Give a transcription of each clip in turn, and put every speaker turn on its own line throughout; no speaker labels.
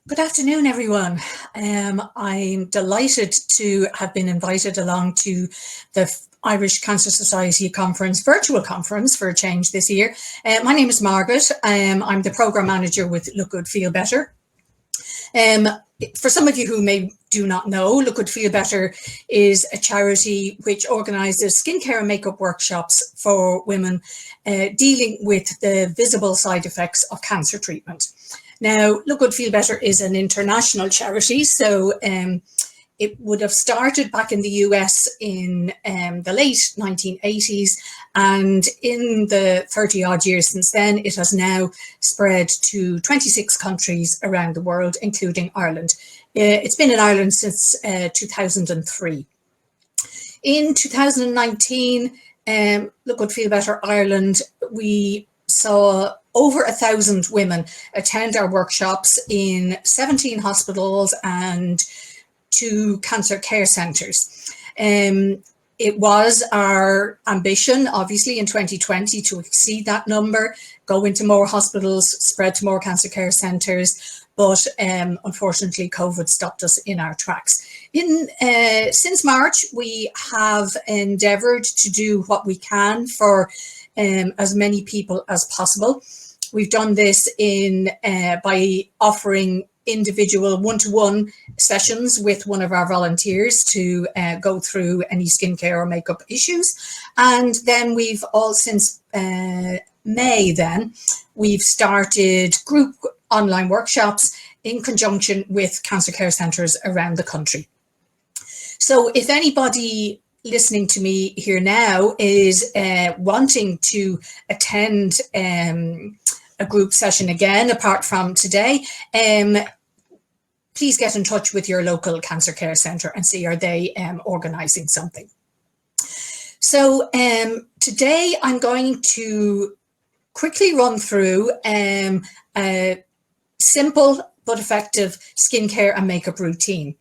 Good afternoon, everyone. I'm delighted to have been invited along to the Irish Cancer Society conference, virtual conference for a change this year. My name is Margaret. I'm the program manager with Look Good, Feel Better. For some of you who do not know, Look Good, Feel Better is a charity which organises skincare and makeup workshops for women dealing with the visible side effects of cancer treatment. Now, Look Good, Feel Better is an international charity, so it would have started back in the US in the late 1980s, and in the 30 odd years since then, it has now spread to 26 countries around the world, including Ireland. It's been in Ireland since 2003. In 2019, Look Good, Feel Better Ireland, we saw over 1,000 women attend our workshops in 17 hospitals and 2 cancer care centres. It was our ambition, obviously, in 2020 to exceed that number, go into more hospitals, spread to more cancer care centres, but unfortunately COVID stopped us in our tracks. Since March, we have endeavoured to do what we can for as many people as possible. We've done this by offering individual one-to-one sessions with one of our volunteers to go through any skincare or makeup issues. And then we've all since May then, we've started group online workshops in conjunction with cancer care centres around the country. So if anybody listening to me here now is wanting to attend a group session again, apart from today, please get in touch with your local cancer care centre and see, are they organising something. So today I'm going to quickly run through a simple but effective skincare and makeup routine.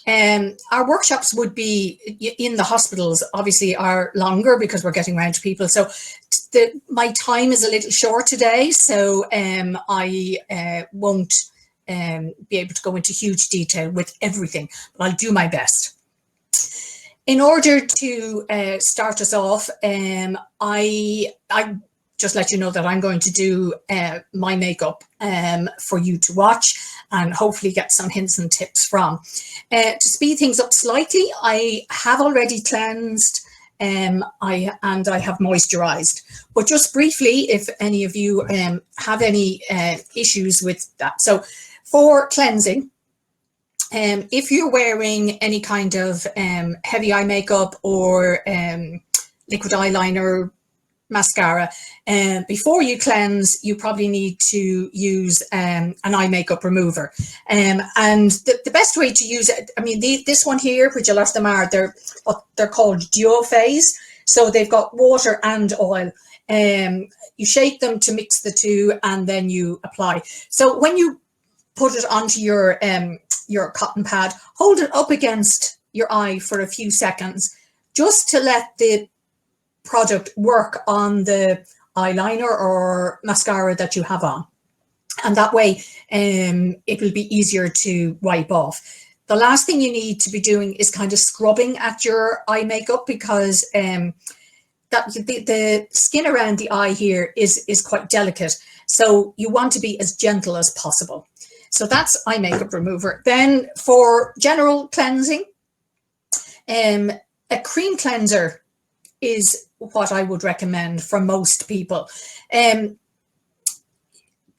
Our workshops would be in the hospitals, obviously, are longer because we're getting around to people. So my time is a little short today, so I won't be able to go into huge detail with everything, but I'll do my best. In order to start us off, I just let you know that I'm going to do my makeup for you to watch and hopefully get some hints and tips from. To speed things up slightly, I have already cleansed I have moisturized. But just briefly, if any of you have any issues with that. So for cleansing, if you're wearing any kind of heavy eye makeup or liquid eyeliner, mascara, before you cleanse, you probably need to use an eye makeup remover. And the best way to use it, I mean, this one here, which a lot of them are, they're called duo phase. So they've got water and oil. You shake them to mix the two and then you apply. So when you put it onto your cotton pad, hold it up against your eye for a few seconds, just to let the product work on the eyeliner or mascara that you have on, and that way it will be easier to wipe off. The last thing you need to be doing is kind of scrubbing at your eye makeup, because the skin around the eye here is quite delicate, so you want to be as gentle as possible. So that's eye makeup remover. Then for general cleansing, a cream cleanser is what I would recommend for most people. Cream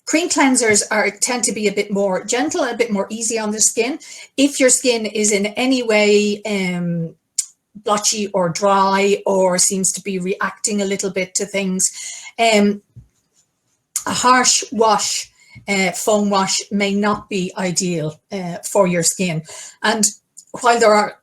cleansers tend to be a bit more gentle and a bit more easy on the skin. If your skin is in any way blotchy or dry, or seems to be reacting a little bit to things, a harsh wash, foam wash, may not be ideal for your skin. And while there are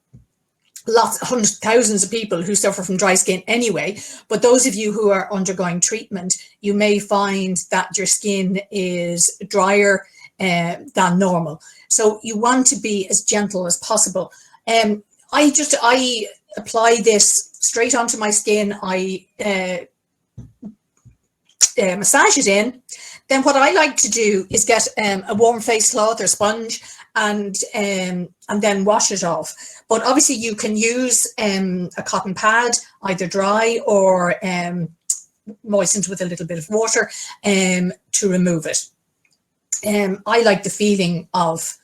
hundreds, thousands of people who suffer from dry skin anyway, but those of you who are undergoing treatment, you may find that your skin is drier than normal. So you want to be as gentle as possible. I apply this straight onto my skin. I massage it in. Then what I like to do is get a warm face cloth or sponge and then wash it off. But obviously you can use a cotton pad, either dry or moistened with a little bit of water to remove it. I like the feeling of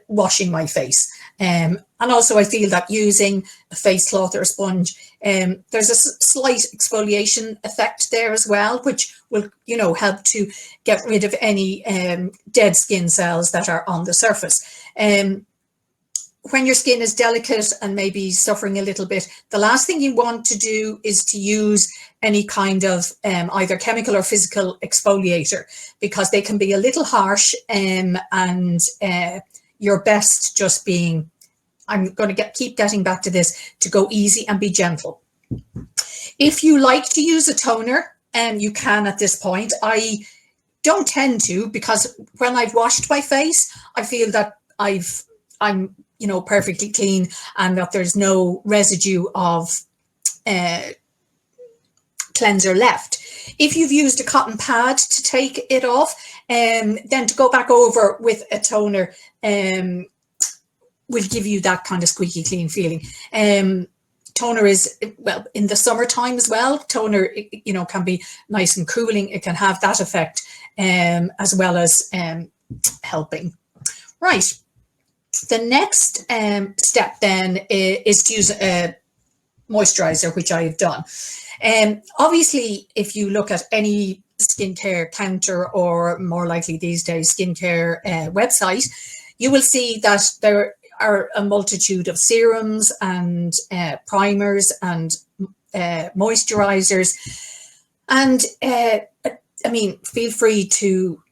washing my face. And also I feel that using a face cloth or a sponge, there's a slight exfoliation effect there as well, which will, help to get rid of any dead skin cells that are on the surface. When your skin is delicate and maybe suffering a little bit, the last thing you want to do is to use any kind of either chemical or physical exfoliator, because they can be a little harsh, and you're best just being, I'm going to keep getting back to this, to go easy and be gentle. If you like to use a toner, you can at this point. I don't tend to, because when I've washed my face, I feel that I'm perfectly clean and that there's no residue of cleanser left. If you've used a cotton pad to take it off, then to go back over with a toner will give you that kind of squeaky clean feeling. Toner is, well, in the summertime as well, toner, can be nice and cooling. It can have that effect as well as helping. Right. The next step then is to use a moisturizer, which I have done. Obviously, if you look at any skincare counter, or more likely these days skincare website, you will see that there are a multitude of serums and primers and moisturizers. And feel free to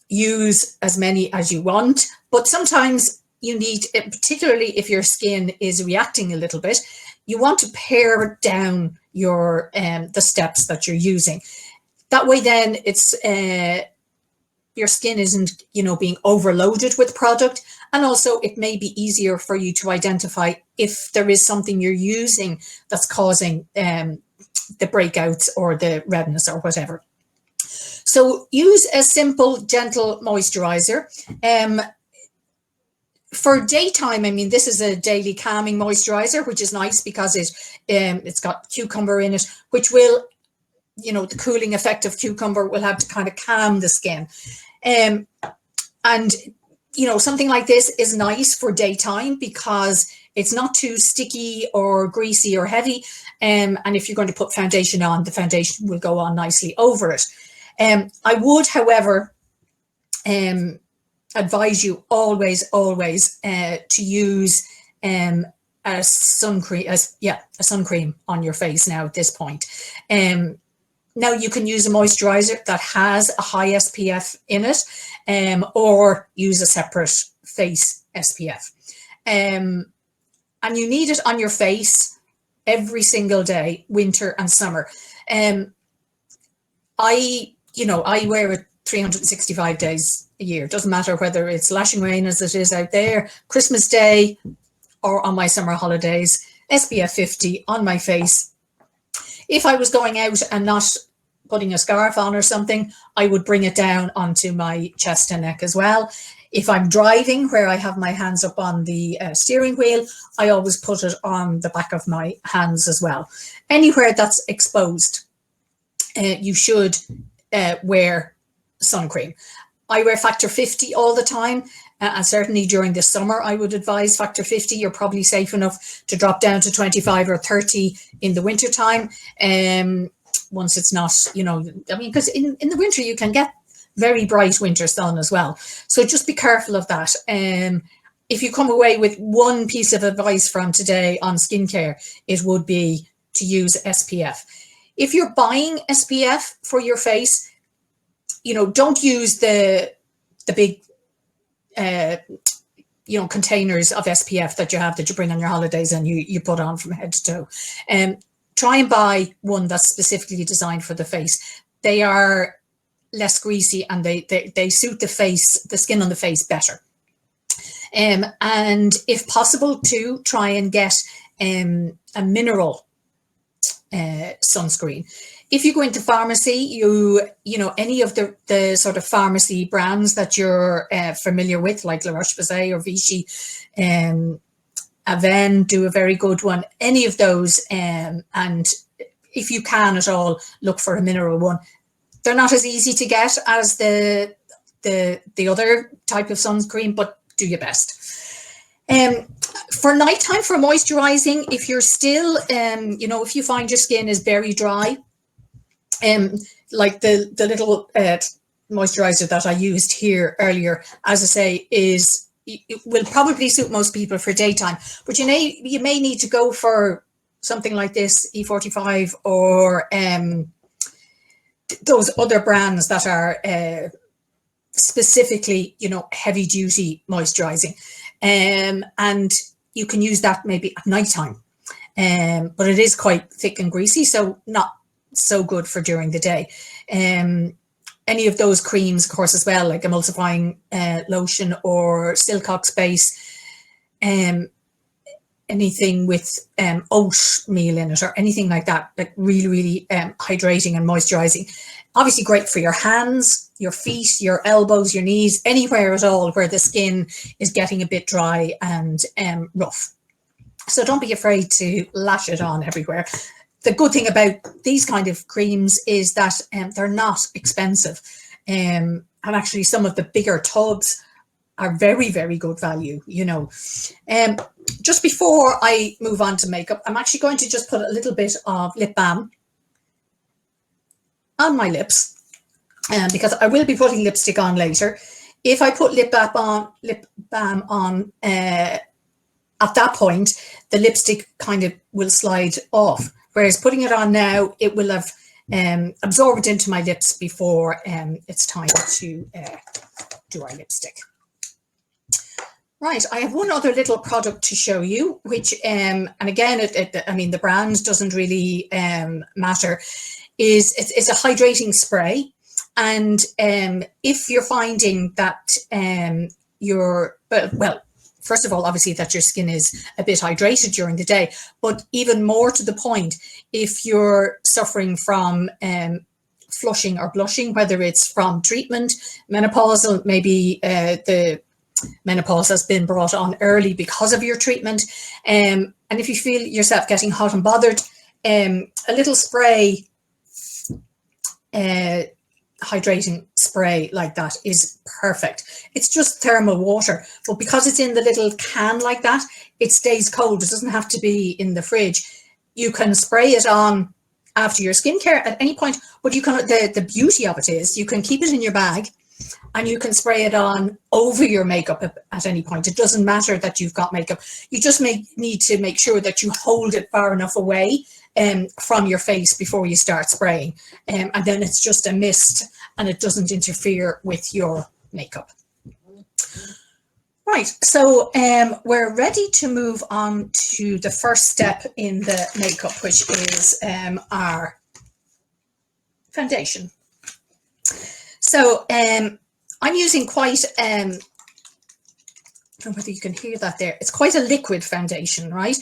use as many as you want, but sometimes you need, particularly if your skin is reacting a little bit, you want to pare down your the steps that you're using. That way then it's your skin isn't being overloaded with product, and also it may be easier for you to identify if there is something you're using that's causing the breakouts or the redness or whatever. So use a simple, gentle moisturizer. For daytime, this is a daily calming moisturizer, which is nice because it's got cucumber in it, which will, the cooling effect of cucumber will have to kind of calm the skin. And something like this is nice for daytime because it's not too sticky or greasy or heavy. And if you're going to put foundation on, the foundation will go on nicely over it. I would, however, advise you always to use a sun cream on your face now at this point. Now you can use a moisturizer that has a high SPF in it, or use a separate face SPF. And you need it on your face every single day, winter and summer. I wear it 365 days a year. Doesn't matter whether it's lashing rain as it is out there, Christmas Day, or on my summer holidays. SPF 50 on my face. If I was going out and not putting a scarf on or something, I would bring it down onto my chest and neck as well. If I'm driving, where I have my hands up on the steering wheel, I always put it on the back of my hands as well. Anywhere that's exposed, you should wear sun cream. I wear factor 50 all the time, and certainly during the summer I would advise factor 50. You're probably safe enough to drop down to 25 or 30 in the winter time, once it's not, because in the winter you can get very bright winter sun as well, so just be careful of that. If you come away with one piece of advice from today on skincare, it would be to use SPF. If you're buying SPF for your face, don't use the big, containers of SPF that you bring on your holidays and you put on from head to toe. Try and buy one that's specifically designed for the face. They are less greasy and they suit the skin on the face better. And if possible, to try and get a mineral sunscreen. If you go into pharmacy, you know, any of the sort of pharmacy brands that you're familiar with, like La Roche-Posay or Vichy, Aven do a very good one. Any of those, and if you can at all, look for a mineral one. They're not as easy to get as the other type of sunscreen, but do your best. For nighttime, for moisturizing, if you're still, you know, if you find your skin is very dry, like the little moisturizer that I used here earlier, as I say, it will probably suit most people for daytime, but you may need to go for something like this, E45 or those other brands that are specifically, you know, heavy duty moisturizing, and you can use that maybe at nighttime, but it is quite thick and greasy, so not so good for during the day. Any of those creams, of course, as well, like emulsifying lotion or Silcox base, anything with oatmeal in it or anything like that, like really hydrating and moisturizing. Obviously great for your hands, your feet, your elbows, your knees, anywhere at all where the skin is getting a bit dry and rough. So don't be afraid to lash it on everywhere. The good thing about these kind of creams is that they're not expensive. And actually some of the bigger tubs are very good value, you know. Just before I move on to makeup, I'm actually going to just put a little bit of lip balm on my lips, because I will be putting lipstick on later. If I put lip balm on at that point, the lipstick kind of will slide off. Whereas putting it on now, it will have absorbed into my lips before it's time to do our lipstick. Right, I have one other little product to show you, which, and again, I mean, the brand doesn't really matter. It's a hydrating spray, and if you're finding that well, first of all, obviously that your skin is a bit hydrated during the day, but even more to the point, if you're suffering from flushing or blushing, whether it's from treatment, menopausal, maybe the menopause has been brought on early because of your treatment, and if you feel yourself getting hot and bothered, a little spray, hydrating spray like that is perfect. It's just thermal water, but because it's in the little can like that, it stays cold. It doesn't have to be in the fridge. You can spray it on after your skincare at any point, but you can, the beauty of it is you can keep it in your bag and you can spray it on over your makeup at any point. It doesn't matter that you've got makeup. You just need to make sure that you hold it far enough away from your face before you start spraying, and then it's just a mist and it doesn't interfere with your makeup. Right, so we're ready to move on to the first step in the makeup, which is our foundation. So I'm using quite, I don't know whether you can hear that there, it's quite a liquid foundation, right?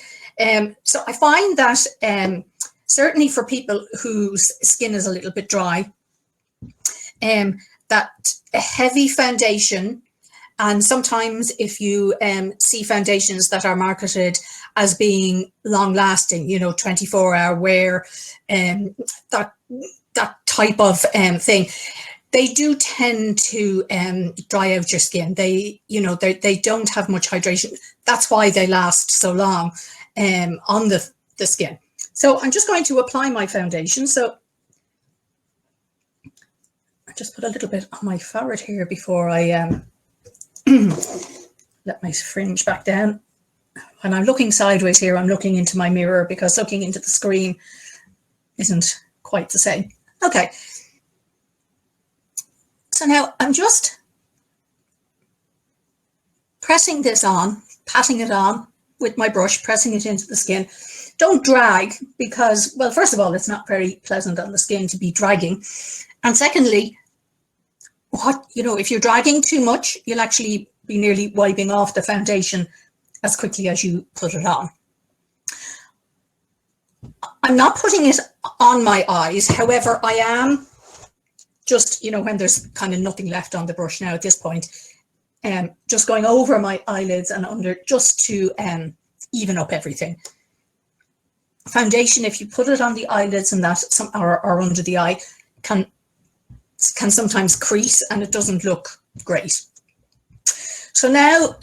So I find that certainly for people whose skin is a little bit dry, that a heavy foundation, and sometimes if you see foundations that are marketed as being long lasting, you know, 24-hour wear, that type of thing, they do tend to dry out your skin. They don't have much hydration. That's why they last so long on the skin. So I'm just going to apply my foundation. So I just put a little bit on my forehead here before I let my fringe back down. When I'm looking sideways here, I'm looking into my mirror because looking into the screen isn't quite the same. Okay. So now I'm just pressing this on, patting it on with my brush, pressing it into the skin. Don't drag because, well, first of all, it's not very pleasant on the skin to be dragging. And secondly, if you're dragging too much, you'll actually be nearly wiping off the foundation as quickly as you put it on. I'm not putting it on my eyes. However, I am just, you know, when there's kind of nothing left on the brush now at this point, just going over my eyelids and under, just to even up everything. Foundation, if you put it on the eyelids and that, or under the eye, can sometimes crease and it doesn't look great. So now,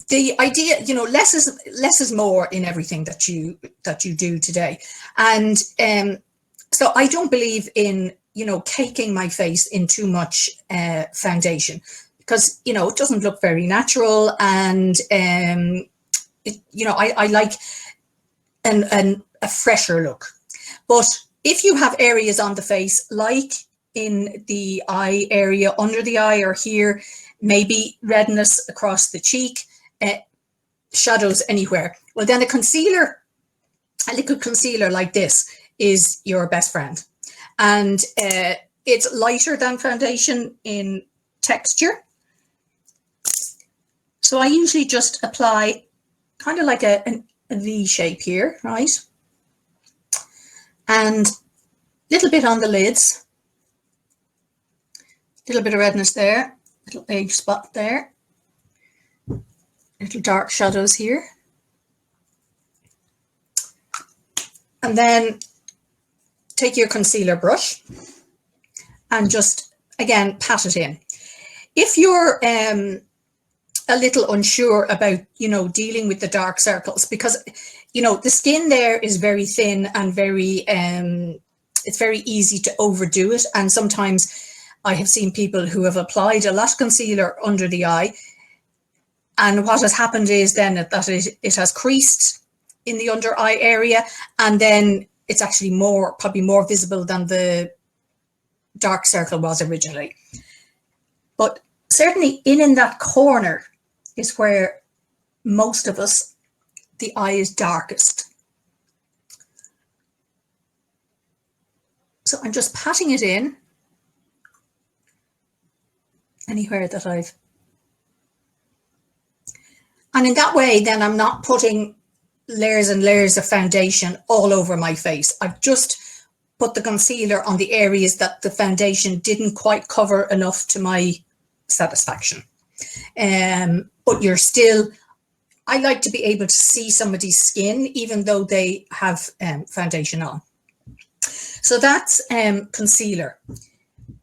the idea, you know, less is more in everything that you do today, and so I don't believe in, you know, caking my face in too much foundation, because, you know, it doesn't look very natural, and you know, I like a fresher look. But if you have areas on the face, like in the eye area, under the eye, or here, maybe redness across the cheek, shadows anywhere, well, then a liquid concealer like this is your best friend. And it's lighter than foundation in texture. So I usually just apply kind of like a V shape here, right? And a little bit on the lids, a little bit of redness there, little age spot there, little dark shadows here. And then take your concealer brush and just, again, pat it in. If you're a little unsure about, you know, dealing with the dark circles, because, you know, the skin there is very thin and very, it's very easy to overdo it. And sometimes I have seen people who have applied a lot of concealer under the eye, and what has happened is then that it has creased in the under eye area, and then it's actually probably more visible than the dark circle was originally. But certainly in that corner is where most of us, the eye is darkest. So I'm just patting it in anywhere that I've, and in that way, then I'm not putting layers and layers of foundation all over my face. I've just put the concealer on the areas that the foundation didn't quite cover enough to my satisfaction. But you're still, I like to be able to see somebody's skin even though they have foundation on. So that's concealer.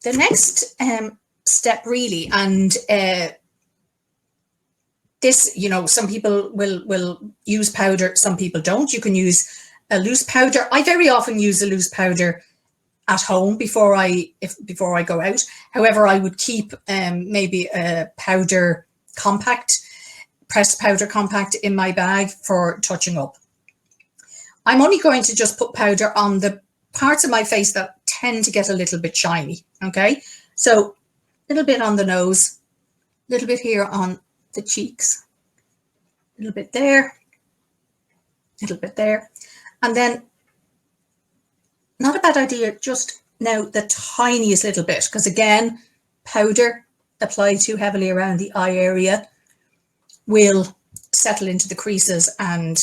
The next step really, and this, you know, some people will use powder, some people don't. You can use a loose powder. I very often use a loose powder at home before I go out. However, I would keep maybe a powder compact, pressed powder compact in my bag for touching up. I'm only going to just put powder on the parts of my face that tend to get a little bit shiny, okay? So a little bit on the nose, a little bit here on the cheeks, a little bit there, a little bit there. And then, not a bad idea, just now the tiniest little bit, because again, powder applied too heavily around the eye area will settle into the creases and,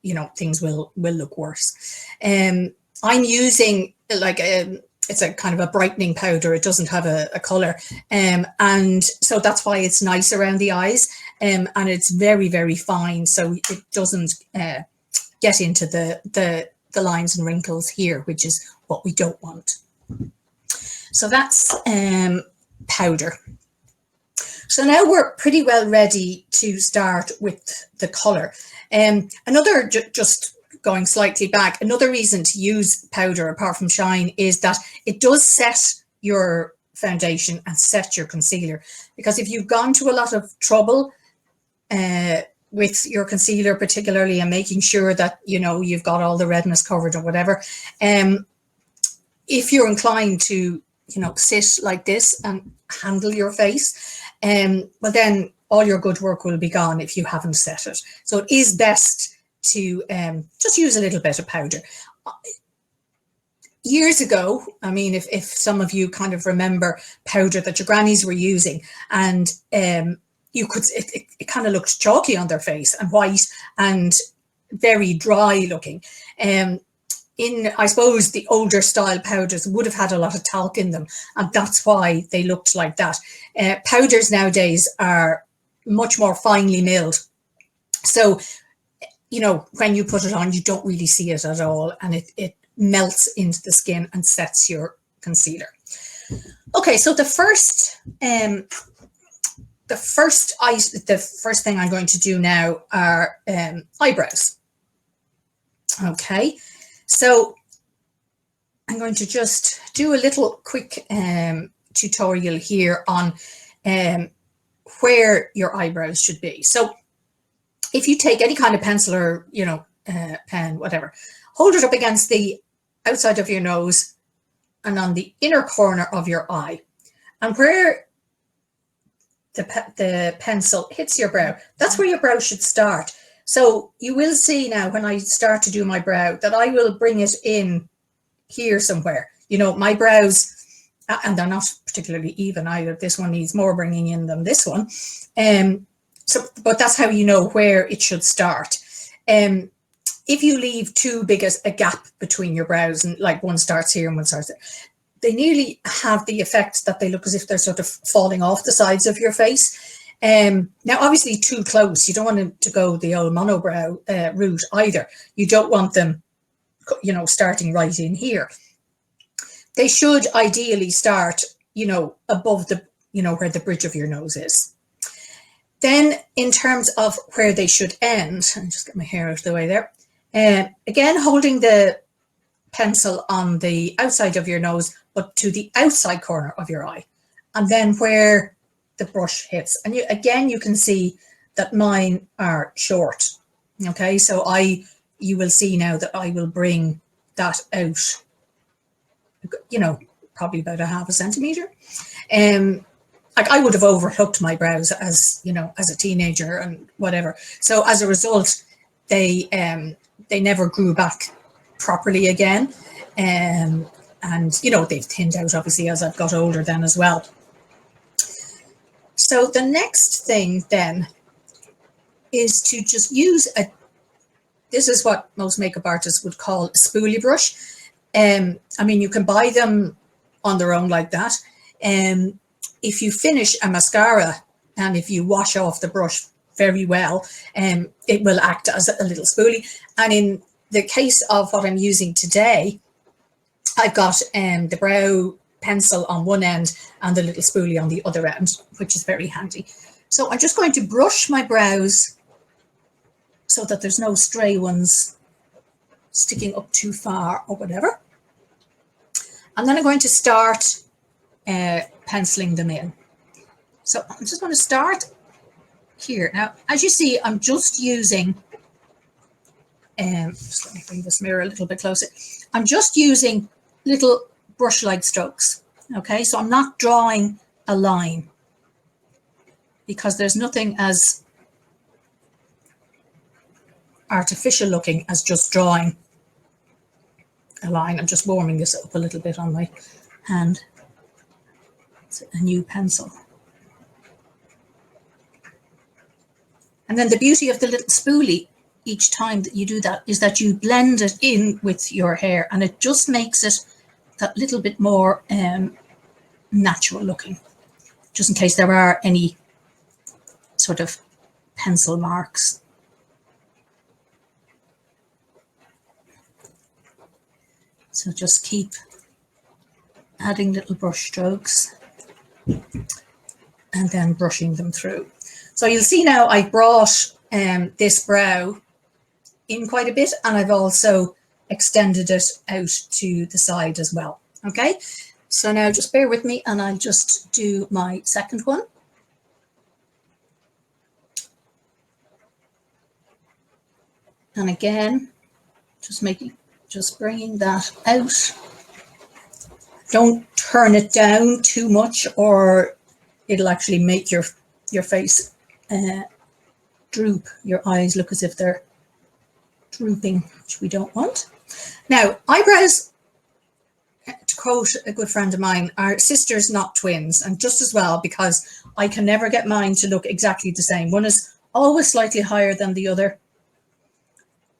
you know, things will look worse. I'm using like it's a kind of a brightening powder. It doesn't have a color. And so that's why it's nice around the eyes. And it's very, very fine. So it doesn't get into the lines and wrinkles here, which is what we don't want. So that's powder. So now we're pretty well ready to start with the color. Another, just going slightly back, another reason to use powder apart from shine is that it does set your foundation and set your concealer. Because if you've gone to a lot of trouble with your concealer particularly, and making sure that, you know, you've got all the redness covered or whatever, if you're inclined to, you know, sit like this and handle your face, well then all your good work will be gone if you haven't set it. So it is best to just use a little bit of powder. Years ago, I mean, if some of you kind of remember powder that your grannies were using, and you could, it kind of looked chalky on their face and white, and very dry looking. In, I suppose, the older style powders would have had a lot of talc in them, and that's why they looked like that. Powders nowadays are much more finely milled. So, you know, when you put it on, you don't really see it at all, and it melts into the skin and sets your concealer. Okay, so the first thing I'm going to do now are eyebrows. Okay, so I'm going to just do a little quick tutorial here on where your eyebrows should be. So if you take any kind of pencil or, you know, pen, whatever, hold it up against the outside of your nose and on the inner corner of your eye. And where the pencil hits your brow, that's where your brow should start. So you will see now when I start to do my brow that I will bring it in here somewhere. You know, my brows, and they're not particularly even either. This one needs more bringing in than this one. But that's how you know where it should start. If you leave too big a gap between your brows, and like one starts here and one starts there, they nearly have the effect that they look as if they're sort of falling off the sides of your face. Now, obviously, too close. You don't want them to go the old monobrow route either. You don't want them, you know, starting right in here. They should ideally start, you know, above the, you know, where the bridge of your nose is. Then, in terms of where they should end, I'll just get my hair out of the way there. Again, holding the pencil on the outside of your nose, but to the outside corner of your eye, and then where the brush hits. And you can see that mine are short. Okay, so you will see now that I will bring that out, you know, probably about a half a centimeter. Like I would have overhooked my brows as, you know, as a teenager and whatever. So as a result, they never grew back properly again. And, you know, they've thinned out obviously as I've got older then as well. So the next thing then is to just use this is what most makeup artists would call a spoolie brush. I mean, you can buy them on their own like that. If you finish a mascara and if you wash off the brush very well, it will act as a little spoolie. And in the case of what I'm using today, I've got the brow pencil on one end and the little spoolie on the other end, which is very handy. So I'm just going to brush my brows so that there's no stray ones sticking up too far or whatever. And then I'm going to start penciling them in. So I'm just going to start here. Now, as you see, I'm just using, just let me bring this mirror a little bit closer. I'm just using little brush-like strokes. Okay, so I'm not drawing a line because there's nothing as artificial looking as just drawing a line. I'm just warming this up a little bit on my hand. It's a new pencil. And then the beauty of the little spoolie each time that you do that is that you blend it in with your hair and it just makes it that little bit more natural looking, just in case there are any sort of pencil marks. So just keep adding little brush strokes and then brushing them through. So you'll see now I brought this brow in quite a bit, and I've also extended it out to the side as well. Okay, so now just bear with me and I'll just do my second one. And again, just bringing that out. Don't turn it down too much or it'll actually make your face droop. Your eyes look as if they're drooping, which we don't want. Now, eyebrows, to quote a good friend of mine, are sisters, not twins, and just as well, because I can never get mine to look exactly the same. One is always slightly higher than the other.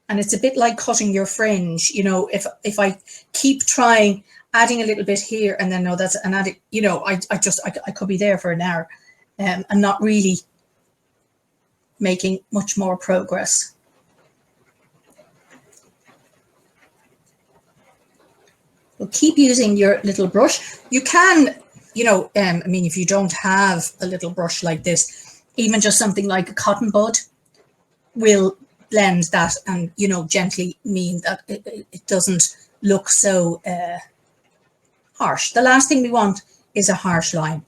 And it's a bit like cutting your fringe. If I keep trying, adding a little bit here, and then no, that's an adding, I could be there for an hour, and not really making much more progress. So keep using your little brush. You can, if you don't have a little brush like this, even just something like a cotton bud will blend that and, gently mean that it doesn't look so harsh. The last thing we want is a harsh line.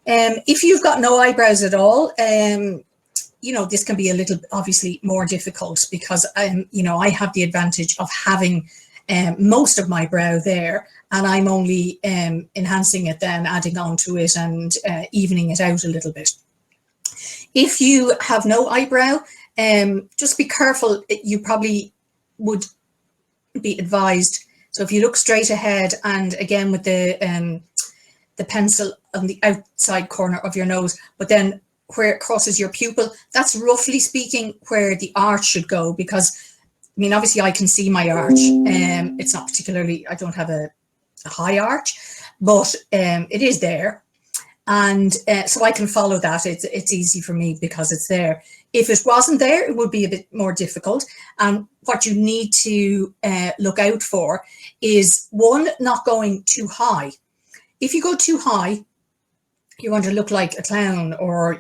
If you've got no eyebrows at all, this can be a little obviously more difficult because, I have the advantage of having most of my brow there, and I'm only enhancing it, then adding on to it and evening it out a little bit. If you have no eyebrow, just be careful. You probably would be advised. So if you look straight ahead, and again with the pencil on the outside corner of your nose, but then where it crosses your pupil, that's roughly speaking where the arch should go, because obviously I can see my arch. It's not particularly, I don't have a high arch, but it is there. And so I can follow that. It's easy for me because it's there. If it wasn't there, it would be a bit more difficult. And what you need to look out for is, one, not going too high. If you go too high, you're going to look like a clown, or,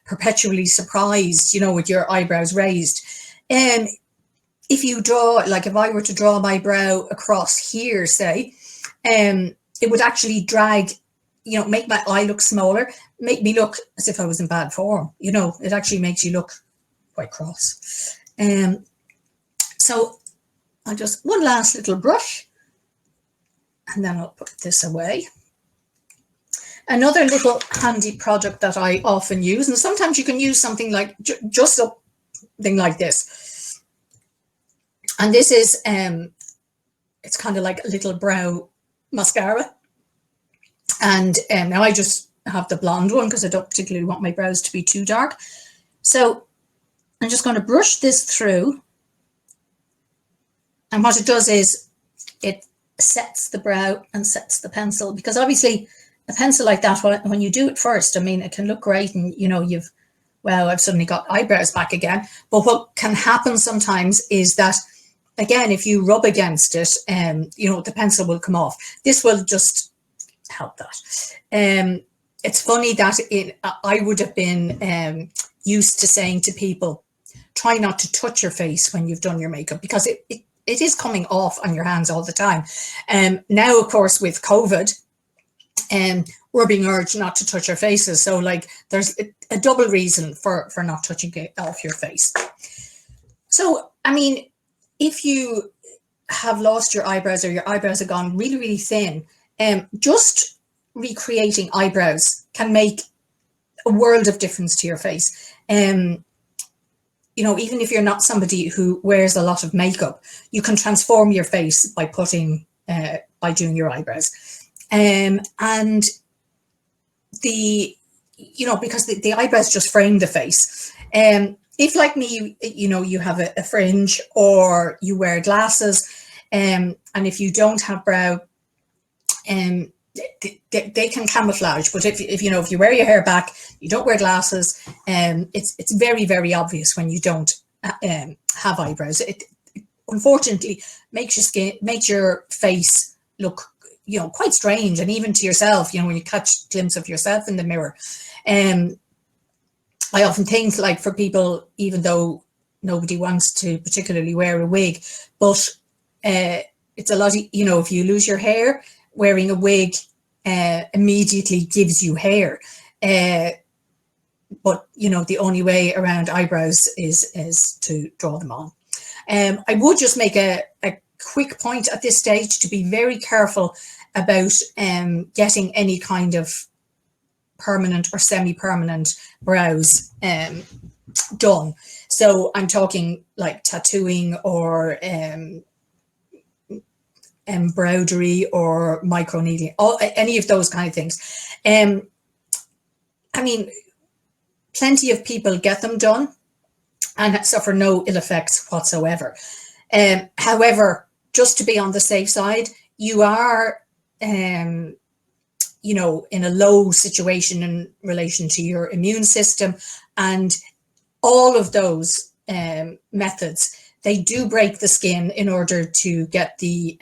perpetually surprised, with your eyebrows raised. If you draw, like if I were to draw my brow across here, say, it would actually drag, make my eye look smaller, make me look as if I was in bad form. It actually makes you look quite cross. So I'll just, one last little brush, and then I'll put this away. Another little handy product that I often use, and sometimes you can use something like just something like this. And this is, it's kind of like a little brow mascara. And now I just have the blonde one because I don't particularly want my brows to be too dark. So I'm just going to brush this through. And what it does is it sets the brow and sets the pencil, because obviously a pencil like that, when you do it first, it can look great, and I've suddenly got eyebrows back again. But what can happen sometimes is that, again, if you rub against it, the pencil will come off. This will just help that. It's funny that I would have been used to saying to people, try not to touch your face when you've done your makeup, because it is coming off on your hands all the time. Now, of course, with COVID, we're being urged not to touch our faces. So there's a double reason for not touching it off your face. So, if you have lost your eyebrows, or your eyebrows have gone really, really thin, just recreating eyebrows can make a world of difference to your face. Even if you're not somebody who wears a lot of makeup, you can transform your face by doing your eyebrows. And because the eyebrows just frame the face. If, like me, you have a fringe, or you wear glasses, and if you don't have brow, they can camouflage. But if you wear your hair back, you don't wear glasses, it's very, very obvious when you don't have eyebrows. It unfortunately makes your face look quite strange, and even to yourself, when you catch a glimpse of yourself in the mirror. I often think, like, for people, even though nobody wants to particularly wear a wig, but it's a lot, if you lose your hair, wearing a wig immediately gives you hair. But, the only way around eyebrows is to draw them on. I would just make a quick point at this stage to be very careful about getting any kind of permanent or semi-permanent brows done. So I'm talking like tattooing, or embroidery, or microneedling, any of those kind of things. Plenty of people get them done, and suffer no ill effects whatsoever. However, just to be on the safe side, you are, you know, in a low situation in relation to your immune system, and all of those methods, they do break the skin in order to get the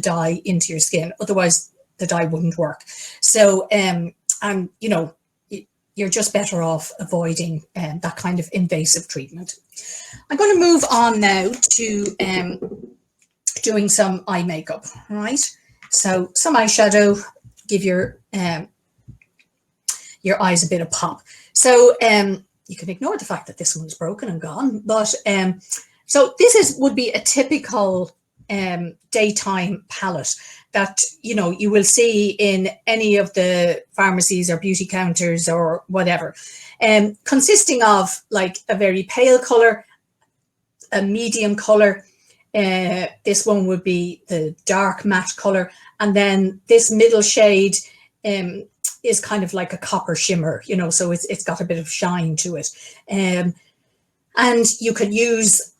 dye into your skin. Otherwise, the dye wouldn't work. So, and you know, you're just better off avoiding that kind of invasive treatment. I'm going to move on now to doing some eye makeup, right? So some eyeshadow, give your eyes a bit of pop. So you can ignore the fact that this one's broken and gone, but so this would be a typical daytime palette that, you know, you will see in any of the pharmacies or beauty counters or whatever, consisting of like a very pale color, a medium color. This one would be the dark matte color, and then this middle shade is kind of like a copper shimmer, you know, so it's got a bit of shine to it. And you could use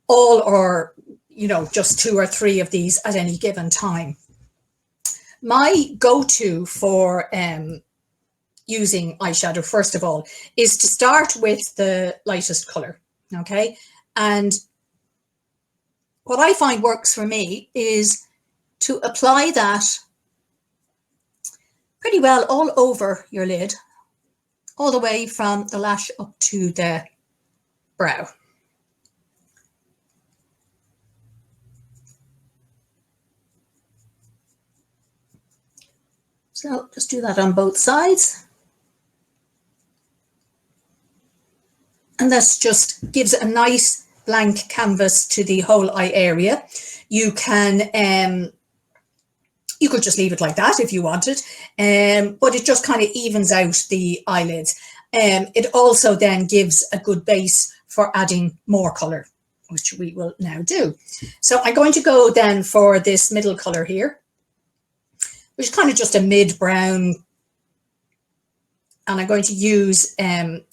all, or, you know, just 2 or 3 of these at any given time. My go-to for using eyeshadow, first of all, is to start with the lightest color, okay? And what I find works for me is to apply that pretty well all over your lid, all the way from the lash up to the brow. So just do that on both sides. And this just gives a nice blank canvas to the whole eye area. You can, you could just leave it like that if you wanted, but it just kind of evens out the eyelids. It also then gives a good base for adding more color, which we will now do. So I'm going to go then for this middle color here, which is kind of just a mid-brown. And I'm going to use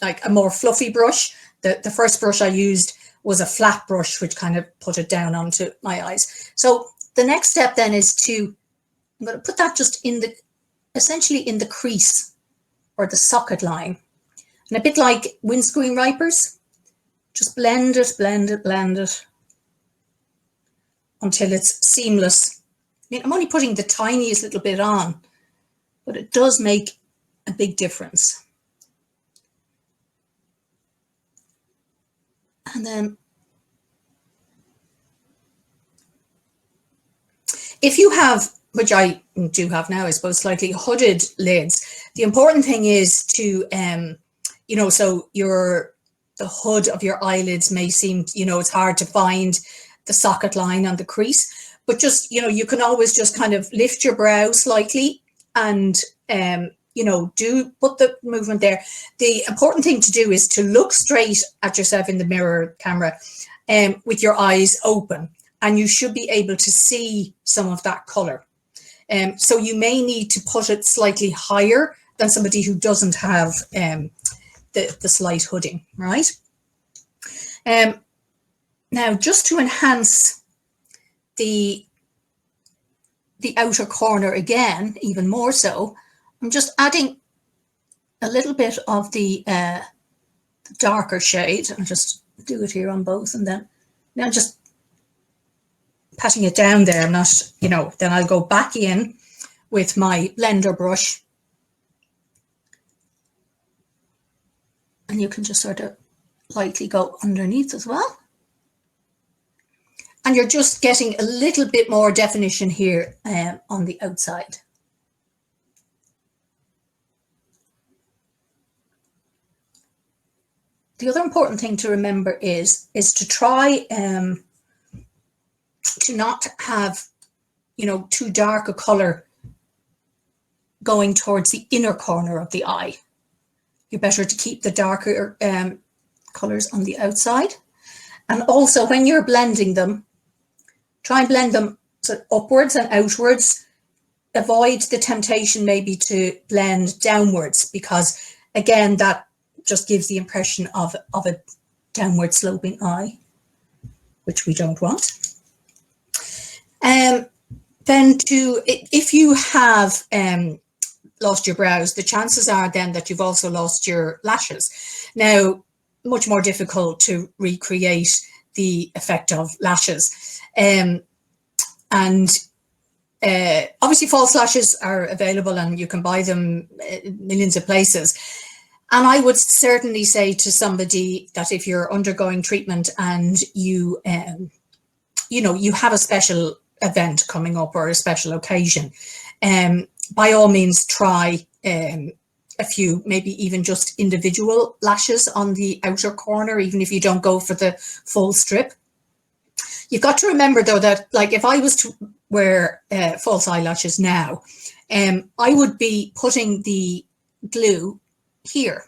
like a more fluffy brush. The first brush I used was a flat brush, which kind of put it down onto my eyes. So the next step then is to, I'm going to put that just in the, essentially in the crease or the socket line. And a bit like windscreen wipers, just blend it, blend it, blend it until it's seamless. I mean, I'm only putting the tiniest little bit on, but it does make a big difference. And then if you have, which I do have now, I suppose, slightly hooded lids, the important thing is to, you know, so the hood of your eyelids may seem, you know, it's hard to find the socket line on the crease, but just, you know, you can always just kind of lift your brow slightly and, you know, put the movement there. The important thing to do is to look straight at yourself in the mirror camera with your eyes open, and you should be able to see some of that color. So you may need to put it slightly higher than somebody who doesn't have the slight hooding, right? Now, just to enhance the outer corner again, even more so, I'm just adding a little bit of the darker shade. I'll just do it here on both, and then now just patting it down there. I'm not, you know, then I'll go back in with my blender brush, and you can just sort of lightly go underneath as well. And you're just getting a little bit more definition here on the outside. The other important thing to remember is to try to not have, you know, too dark a color going towards the inner corner of the eye. You're better to keep the darker colors on the outside. And also when you're blending them, try and blend them sort of upwards and outwards. Avoid the temptation maybe to blend downwards, because again, that just gives the impression of a downward sloping eye, which we don't want. Then if you have lost your brows, the chances are then that you've also lost your lashes. Now, much more difficult to recreate the effect of lashes. Obviously false lashes are available and you can buy them millions of places. And I would certainly say to somebody that if you're undergoing treatment and you have a special event coming up or a special occasion, by all means try a few, maybe even just individual lashes on the outer corner, even if you don't go for the full strip. You've got to remember though that, like, if I was to wear false eyelashes now, I would be putting the glue here.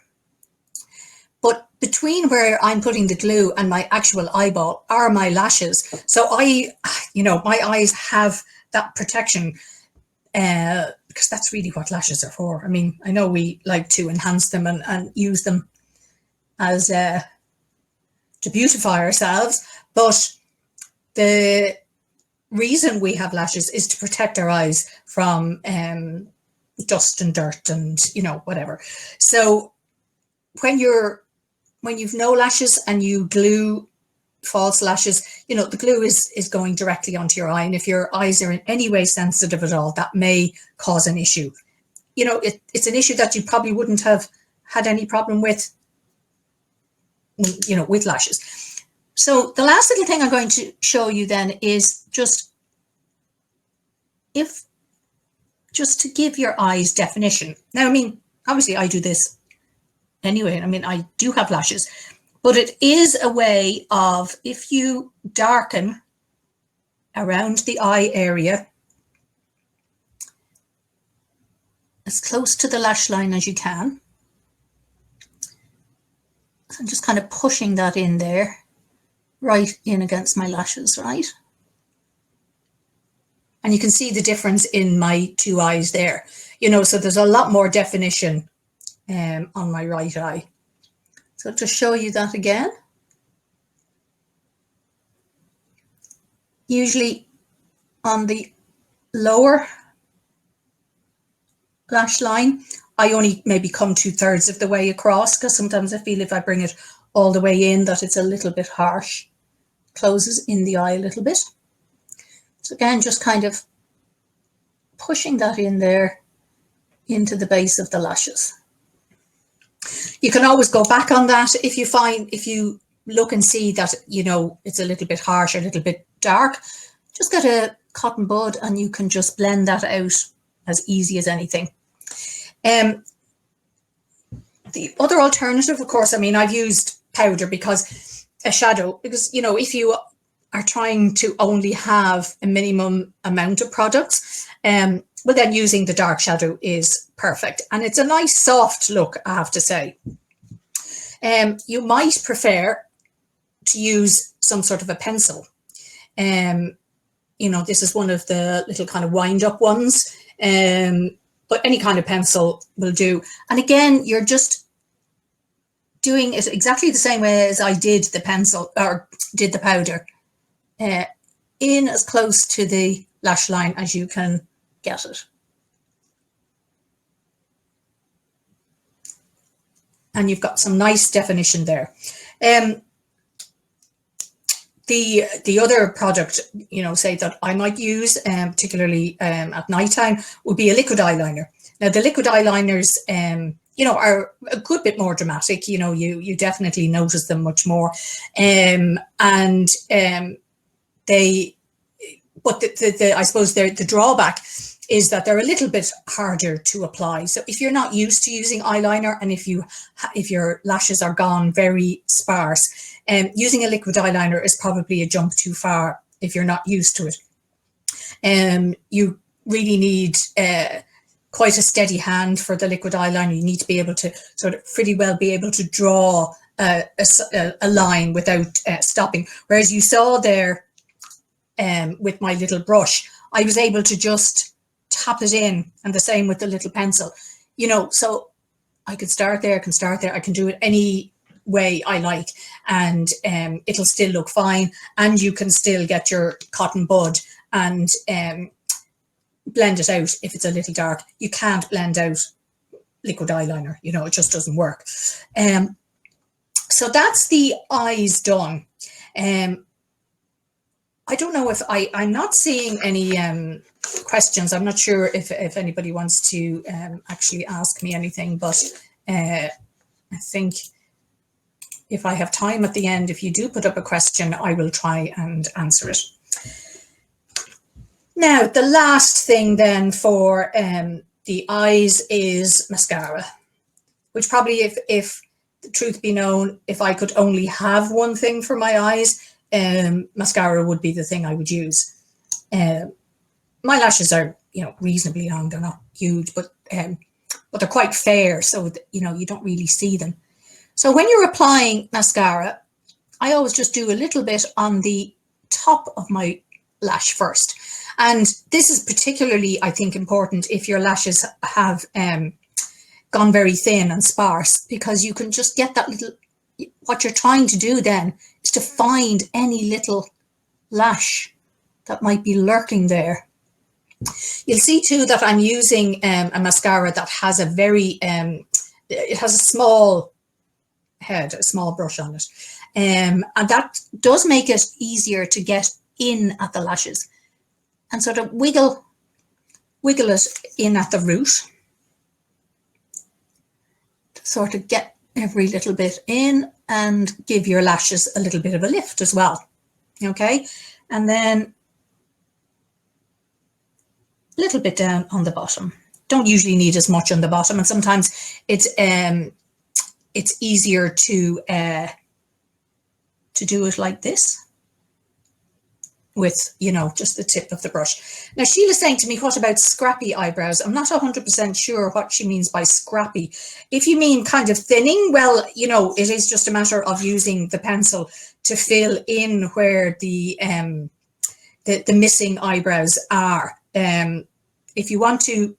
But between where I'm putting the glue and my actual eyeball are my lashes. So my eyes have that protection because that's really what lashes are for. I mean, I know we like to enhance them and use them as to beautify ourselves, but the reason we have lashes is to protect our eyes from dust and dirt and whatever. So when you've no lashes and you glue false lashes, the glue is going directly onto your eye, and if your eyes are in any way sensitive at all, that may cause an issue. It's an issue that you probably wouldn't have had any problem with, with lashes. So the last little thing I'm going to show you then is just to give your eyes definition. Now, I mean, obviously I do this anyway. I mean, I do have lashes, but it is a way of, if you darken around the eye area as close to the lash line as you can. So I'm just kind of pushing that in there, right in against my lashes, right? And you can see the difference in my two eyes there, so there's a lot more definition on my right eye. So to show you that again, usually on the lower lash line, I only maybe come 2/3 of the way across, because sometimes I feel if I bring it all the way in that it's a little bit harsh, closes in the eye a little bit. So again, just kind of pushing that in there into the base of the lashes. You can always go back on that if you look and see that, it's a little bit harsh, a little bit dark. Just get a cotton bud and you can just blend that out as easy as anything. The other alternative, of course, I mean, I've used powder because if you are trying to only have a minimum amount of products, but then using the dark shadow is perfect. And it's a nice soft look, I have to say. You might prefer to use some sort of a pencil. This is one of the little kind of wind up ones, but any kind of pencil will do. And again, you're just doing it exactly the same way as I did the pencil or did the powder, in as close to the lash line as you can get it. And you've got some nice definition there. The other product, say that I might use, particularly at nighttime, would be a liquid eyeliner. Now, the liquid eyeliners, are a good bit more dramatic. You definitely notice them much more, but I suppose the drawback is that they're a little bit harder to apply. So if you're not used to using eyeliner, and if your lashes are gone very sparse, using a liquid eyeliner is probably a jump too far if you're not used to it. You really need quite a steady hand for the liquid eyeliner. You need to be able to sort of pretty well be able to draw a line without stopping. Whereas you saw there with my little brush, I was able to just tap it in, and the same with the little pencil, so I could start there, I can do it any way I like, and it'll still look fine, and you can still get your cotton bud and blend it out if it's a little dark. You can't blend out liquid eyeliner, you know, it just doesn't work. So that's the eyes done. I don't know if I'm not seeing any questions. I'm not sure if anybody wants to actually ask me anything, but I think if I have time at the end, if you do put up a question, I will try and answer it. Now, the last thing then for the eyes is mascara, which probably, if the truth be known, if I could only have one thing for my eyes, mascara would be the thing I would use. My lashes are, you know, reasonably long. They're not huge, but they're quite fair, so that, you know, you don't really see them. So when you're applying mascara, I always just do a little bit on the top of my lash first. And this is particularly, I think, important if your lashes have gone very thin and sparse, because you can just get that little, what you're trying to do then is to find any little lash that might be lurking there. You'll see too that I'm using a mascara that has a very, it has a small head, a small brush on it. And that does make it easier to get in at the lashes and sort of wiggle it in at the root to sort of get every little bit in and give your lashes a little bit of a lift as well. Okay, and then a little bit down on the bottom. Don't usually need as much on the bottom, and sometimes it's easier to do it like this with, you know, just the tip of the brush. Now, Sheila's saying to me, what about scrappy eyebrows? I'm not 100% sure what she means by scrappy. If you mean kind of thinning, well, you know, it is just a matter of using the pencil to fill in where the missing eyebrows are. If you want to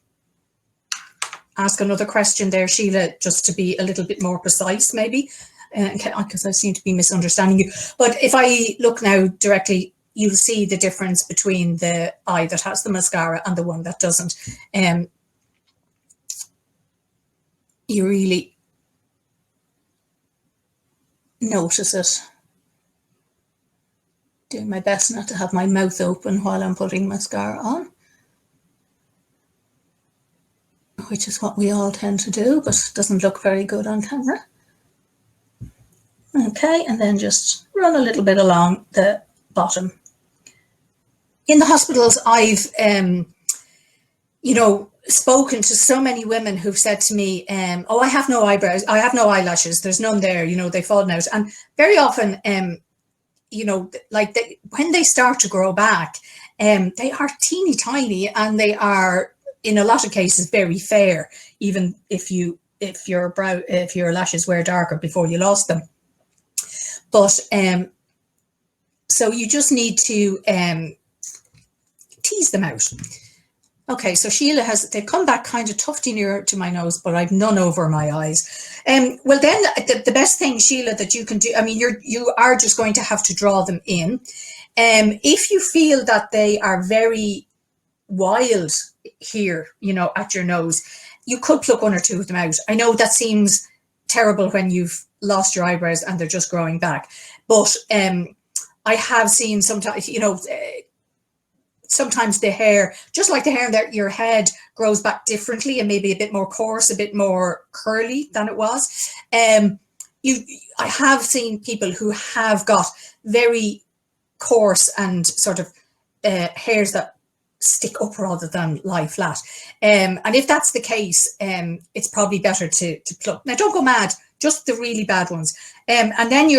ask another question there, Sheila, just to be a little bit more precise, maybe, because I seem to be misunderstanding you. But if I look now directly, you'll see the difference between the eye that has the mascara and the one that doesn't. You really notice it. Doing my best not to have my mouth open while I'm putting mascara on, which is what we all tend to do, but it doesn't look very good on camera. Okay, and then just run a little bit along the bottom. In the hospitals, I've, you know, spoken to so many women who've said to me, oh, I have no eyebrows, I have no eyelashes, there's none there, you know, they've fallen out. And very often, you know, like when they start to grow back, they are teeny tiny, and they are, in a lot of cases, very fair, even if your lashes were darker before you lost them. But so you just need to tease them out. Okay, so Sheila they've come back kind of tufty near to my nose, but I've none over my eyes. Well, then the best thing, Sheila, that you can do, I mean, you are just going to have to draw them in. If you feel that they are very wild here, you know, at your nose, you could pluck one or two of them out. I know that seems terrible when you've lost your eyebrows and they're just growing back, but I have seen sometimes, you know, sometimes the hair, just like the hair in your head, grows back differently and maybe a bit more coarse, a bit more curly than it was. I have seen people who have got very coarse and sort of hairs that stick up rather than lie flat. And if that's the case, it's probably better to pluck. Now, don't go mad, just the really bad ones. And then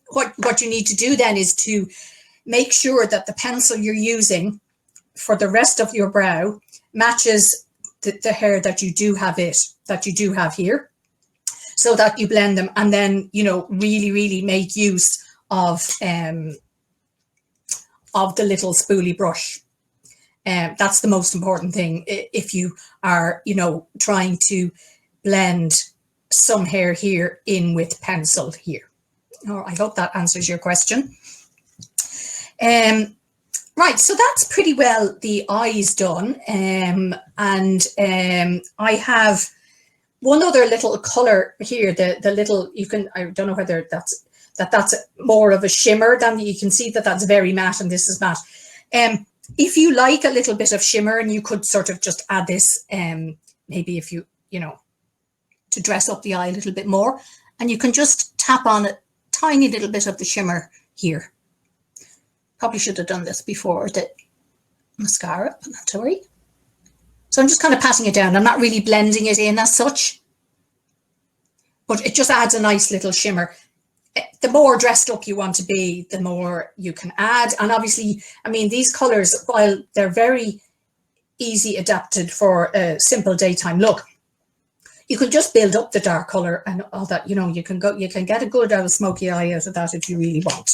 what you need to do then is to make sure that the pencil you're using for the rest of your brow matches the hair that you do have here, so that you blend them, and then, you know, really make use of the little spoolie brush. That's the most important thing if you are, you know, trying to blend some hair here in with pencil here. Oh, I hope that answers your question. Right, so that's pretty well the eyes done. I have one other little colour here, the little, you can, I don't know whether that's more of a shimmer than, you can see that that's very matte and this is matte. If you like a little bit of shimmer, and you could sort of just add this, maybe if you know, to dress up the eye a little bit more, and you can just tap on a tiny little bit of the shimmer here. Probably should have done this before the mascara, but not to worry. So I'm just kind of patting it down. I'm not really blending it in as such, but it just adds a nice little shimmer. The more dressed up you want to be, the more you can add. And obviously, I mean, these colours, while they're very easy adapted for a simple daytime look, you can just build up the dark colour and all that. You know, you can get a good smoky eye out of that if you really want.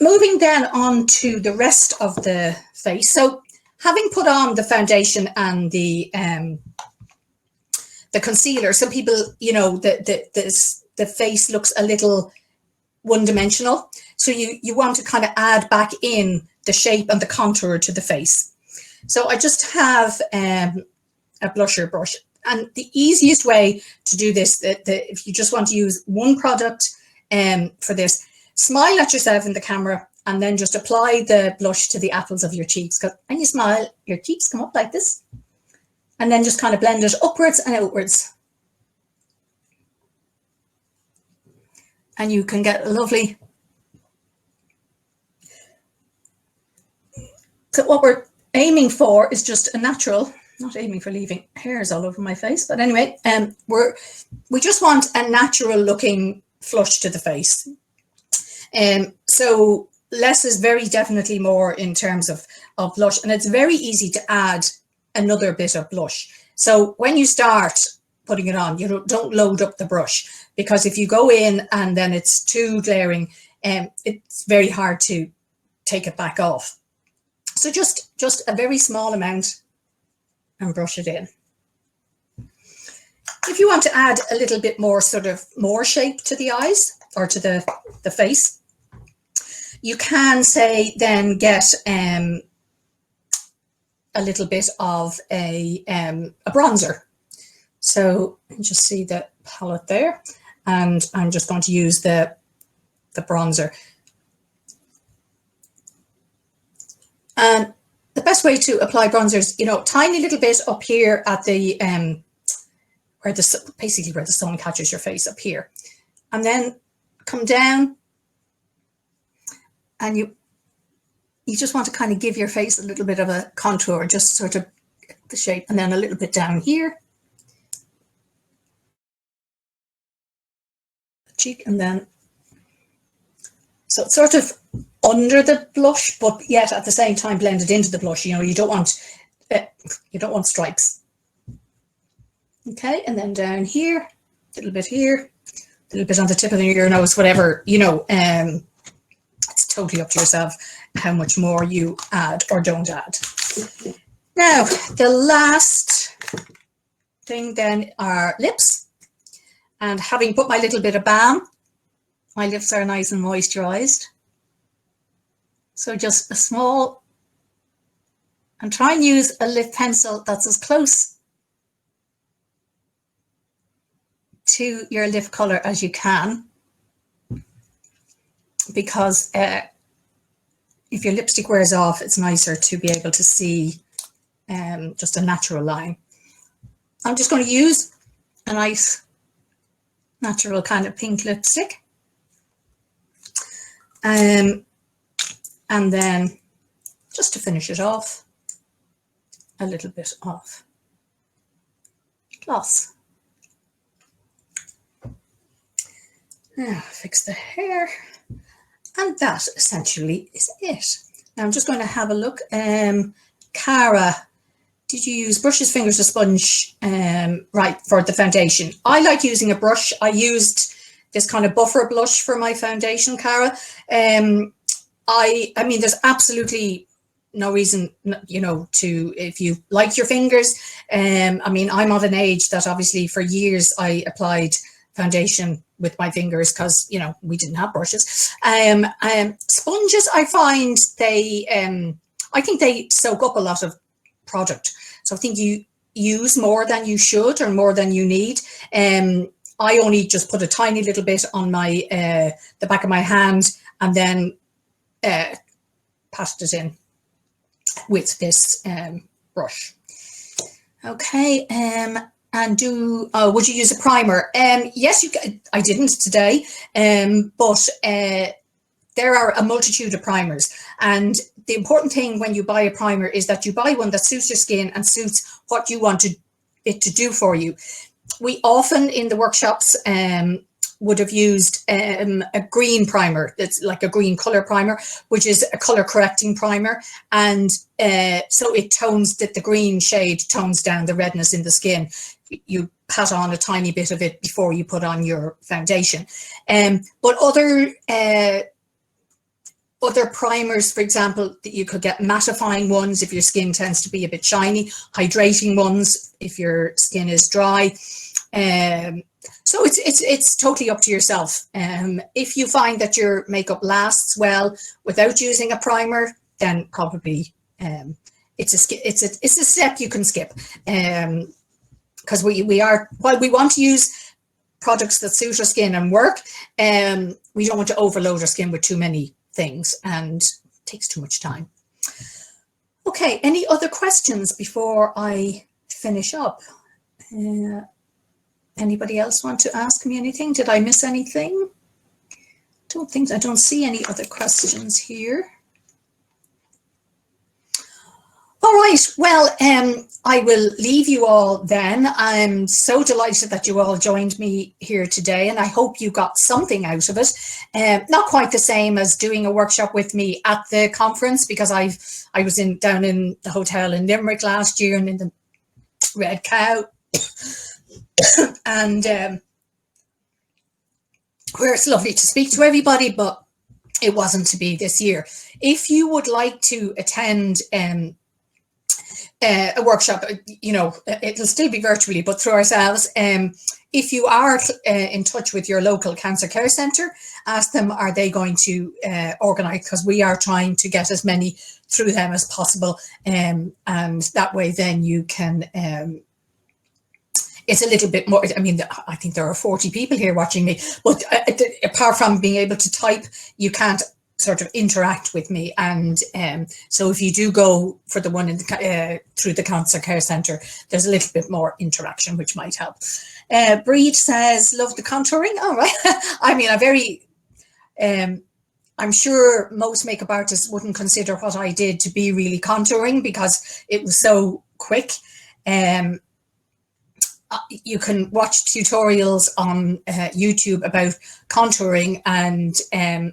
Moving then on to the rest of the face. So having put on the foundation and the concealer, some people, you know, the face looks a little one-dimensional. So you want to kind of add back in the shape and the contour to the face. So I just have a blusher brush. And the easiest way to do this, if you just want to use one product for this, smile at yourself in the camera and then just apply the blush to the apples of your cheeks. When you smile, your cheeks come up like this. And then just kind of blend it upwards and outwards. And you can get a lovely... So what we're aiming for is just a natural, not aiming for leaving hairs all over my face, but anyway, we just want a natural looking flush to the face. So less is very definitely more in terms of blush, and it's very easy to add another bit of blush. So when you start putting it on, you don't load up the brush, because if you go in and then it's too glaring, it's very hard to take it back off. So just a very small amount and brush it in. If you want to add a little bit more sort of more shape to the eyes or to the face, you can say then get a little bit of a bronzer. So you just see the palette there, and I'm just going to use the bronzer. And the best way to apply bronzers, you know, tiny little bit up here at the basically where the sun catches your face up here, and then come down, and you just want to kind of give your face a little bit of a contour, just sort of the shape, and then a little bit down here, cheek, and then so it's sort of under the blush, but yet at the same time blended into the blush. You know, you don't want stripes. Okay, and then down here, a little bit here, a little bit on the tip of your nose, whatever, you know, it's totally up to yourself how much more you add or don't add. Now, the last thing then are lips. And having put my little bit of balm, my lips are nice and moisturized. So just a small, and try and use a lip pencil that's as close to your lip color as you can, because if your lipstick wears off, it's nicer to be able to see just a natural line. I'm just going to use a nice natural kind of pink lipstick. And then just to finish it off, a little bit of gloss. Now fix the hair, and that essentially is it. Now I'm just going to have a look. Cara, did you use brushes, fingers, or sponge? Right, for the foundation. I like using a brush. I used this kind of buffer blush for my foundation, Cara. I mean, there's absolutely no reason, you know, to, if you like your fingers. I mean, I'm of an age that obviously for years I applied foundation with my fingers because, you know, we didn't have brushes. Sponges, I find I think they soak up a lot of product. So I think you use more than you should or more than you need. I only just put a tiny little bit on my the back of my hand and then patted it in with this brush. Okay, and would you use a primer? Yes, you can. I didn't today, but there are a multitude of primers, and the important thing when you buy a primer is that you buy one that suits your skin and suits what you want it to do for you. We often in the workshops would have used a green primer that's like a green color primer, which is a color correcting primer, and so it tones that the green shade tones down the redness in the skin. You pat on a tiny bit of it before you put on your foundation. But other primers, for example, that you could get mattifying ones if your skin tends to be a bit shiny, hydrating ones if your skin is dry. So it's totally up to yourself. If you find that your makeup lasts well without using a primer, then probably it's a step you can skip. Because while we want to use products that suit our skin and work, we don't want to overload our skin with too many things, and it takes too much time. Okay, any other questions before I finish up? Anybody else want to ask me anything? Did I miss anything? I don't see any other questions here. All right, well, I will leave you all then. I'm so delighted that you all joined me here today, and I hope you got something out of it. Not quite the same as doing a workshop with me at the conference, because I was down in the hotel in Limerick last year and in the Red Cow, and where it's lovely to speak to everybody, but it wasn't to be this year. If you would like to attend a workshop, you know, it'll still be virtually, but through ourselves. If you are in touch with your local cancer care centre, ask them, are they going to organise, because we are trying to get as many through them as possible, and that way then you can, it's a little bit more, I mean, I think there are 40 people here watching me, but apart from being able to type, you can't sort of interact with me. And so if you do go for the one in the, through the Cancer Care Centre, there's a little bit more interaction, which might help. Breed says, love the contouring. All right. I mean, I'm sure most makeup artists wouldn't consider what I did to be really contouring because it was so quick. You can watch tutorials on YouTube about contouring, and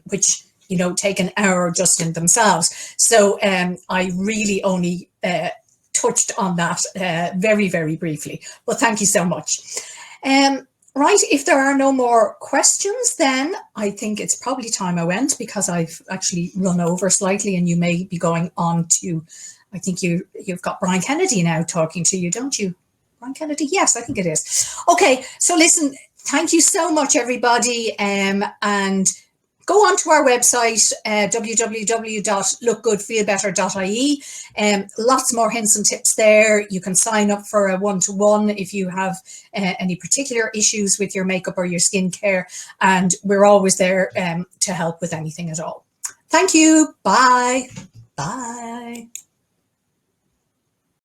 which, you know, take an hour just in themselves. So I really only touched on that very, very briefly, but thank you so much. Right, if there are no more questions, then I think it's probably time I went, because I've actually run over slightly, and you may be going on to, I think you've got Brian Kennedy now talking to you, don't you? Brian Kennedy? Yes, I think it is. Okay, so listen, thank you so much, everybody, and go on to our website, www.lookgoodfeelbetter.ie. Lots more hints and tips there. You can sign up for a one-to-one if you have any particular issues with your makeup or your skincare. And we're always there to help with anything at all. Thank you. Bye. Bye.